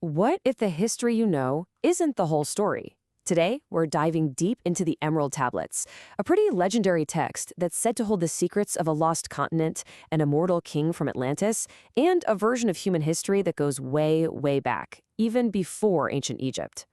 What if the history you know isn't the whole story? Today, we're diving deep into the Emerald Tablets, a pretty legendary text that's said to hold the secrets of a lost continent, an immortal king from Atlantis, and a version of human history that goes way, way back, even before ancient Egypt.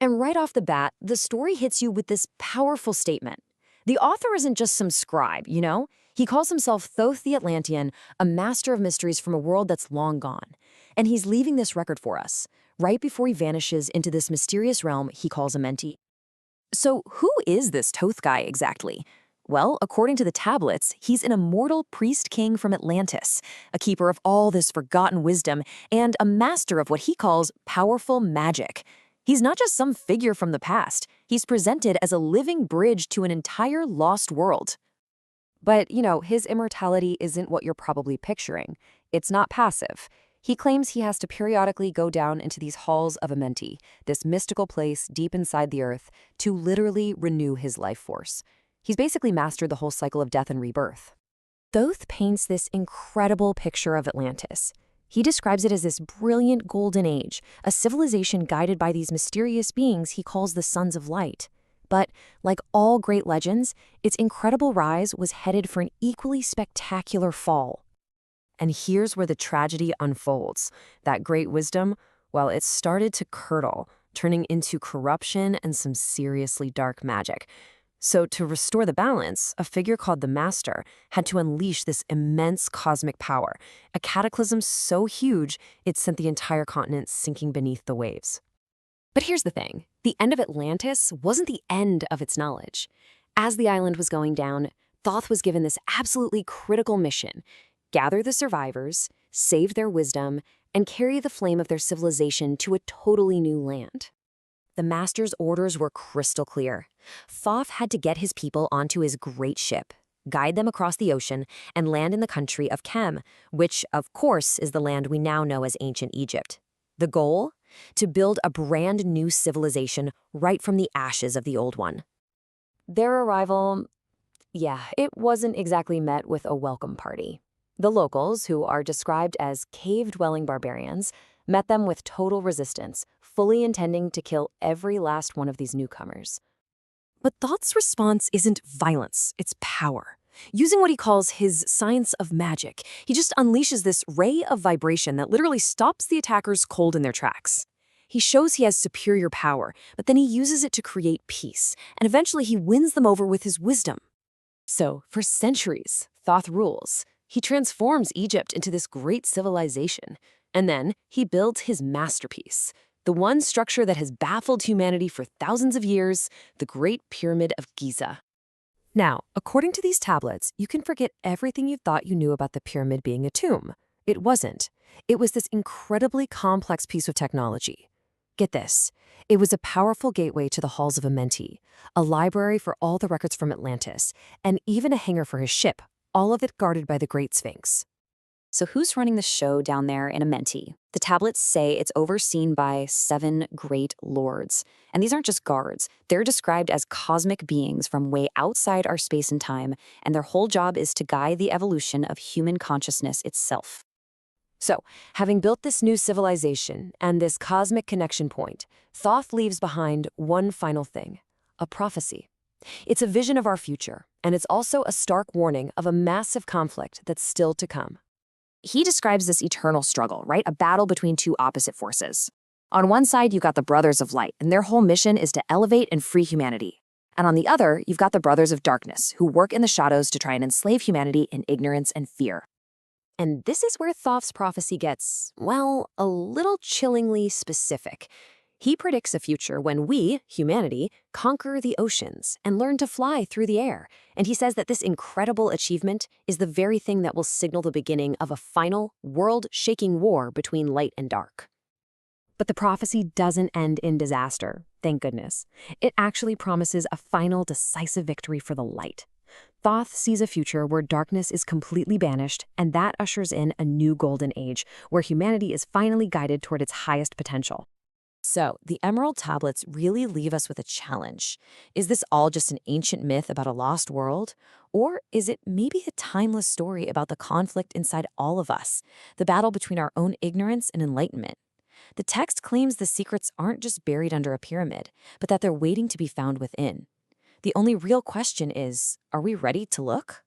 And right off the bat, the story hits you with this powerful statement. The author isn't just some scribe, you know? He calls himself Thoth the Atlantean, a master of mysteries from a world that's long gone. And he's leaving this record for us, right before he vanishes into this mysterious realm he calls Amenti. So who is this Thoth guy exactly? Well, according to the tablets, he's an immortal priest-king from Atlantis, a keeper of all this forgotten wisdom, and a master of what he calls powerful magic. He's not just some figure from the past. He's presented as a living bridge to an entire lost world. But, his immortality isn't what you're probably picturing. It's not passive. He claims he has to periodically go down into these halls of Amenti, this mystical place deep inside the earth, to literally renew his life force. He's basically mastered the whole cycle of death and rebirth. Thoth paints this incredible picture of Atlantis. He describes it as this brilliant golden age, a civilization guided by these mysterious beings he calls the Sons of Light. But, like all great legends, its incredible rise was headed for an equally spectacular fall. And here's where the tragedy unfolds. That great wisdom, well, it started to curdle, turning into corruption and some seriously dark magic. So to restore the balance, a figure called the Master had to unleash this immense cosmic power, a cataclysm so huge it sent the entire continent sinking beneath the waves. But here's the thing. The end of Atlantis wasn't the end of its knowledge. As the island was going down, Thoth was given this absolutely critical mission: gather the survivors, save their wisdom, and carry the flame of their civilization to a totally new land. The Master's orders were crystal clear. Thoth had to get his people onto his great ship, guide them across the ocean, and land in the country of Kem, which, of course, is the land we now know as ancient Egypt. The goal? To build a brand new civilization right from the ashes of the old one. Their arrival, it wasn't exactly met with a welcome party. The locals, who are described as cave-dwelling barbarians, met them with total resistance, fully intending to kill every last one of these newcomers. But Thoth's response isn't violence, it's power. Using what he calls his science of magic, he just unleashes this ray of vibration that literally stops the attackers cold in their tracks. He shows he has superior power, but then he uses it to create peace, and eventually he wins them over with his wisdom. So, for centuries, Thoth rules. He transforms Egypt into this great civilization, and then he builds his masterpiece, the one structure that has baffled humanity for thousands of years, the Great Pyramid of Giza. Now, according to these tablets, you can forget everything you thought you knew about the pyramid being a tomb. It wasn't. It was this incredibly complex piece of technology. Get this. It was a powerful gateway to the halls of Amenti, a library for all the records from Atlantis, and even a hangar for his ship, all of it guarded by the Great Sphinx. So who's running the show down there in Amenti? The tablets say it's overseen by 7 great lords. And these aren't just guards. They're described as cosmic beings from way outside our space and time, and their whole job is to guide the evolution of human consciousness itself. So, having built this new civilization and this cosmic connection point, Thoth leaves behind one final thing: a prophecy. It's a vision of our future, and it's also a stark warning of a massive conflict that's still to come. He describes this eternal struggle, right? A battle between two opposite forces. On one side, you've got the Brothers of Light, and their whole mission is to elevate and free humanity. And on the other, you've got the Brothers of Darkness, who work in the shadows to try and enslave humanity in ignorance and fear. And this is where Thoth's prophecy gets, well, a little chillingly specific. He predicts a future when we, humanity, conquer the oceans and learn to fly through the air. And he says that this incredible achievement is the very thing that will signal the beginning of a final, world-shaking war between light and dark. But the prophecy doesn't end in disaster, thank goodness. It actually promises a final, decisive victory for the light. Thoth sees a future where darkness is completely banished, and that ushers in a new golden age, where humanity is finally guided toward its highest potential. So, the Emerald Tablets really leave us with a challenge. Is this all just an ancient myth about a lost world? Or is it maybe a timeless story about the conflict inside all of us, the battle between our own ignorance and enlightenment? The text claims the secrets aren't just buried under a pyramid, but that they're waiting to be found within. The only real question is, are we ready to look?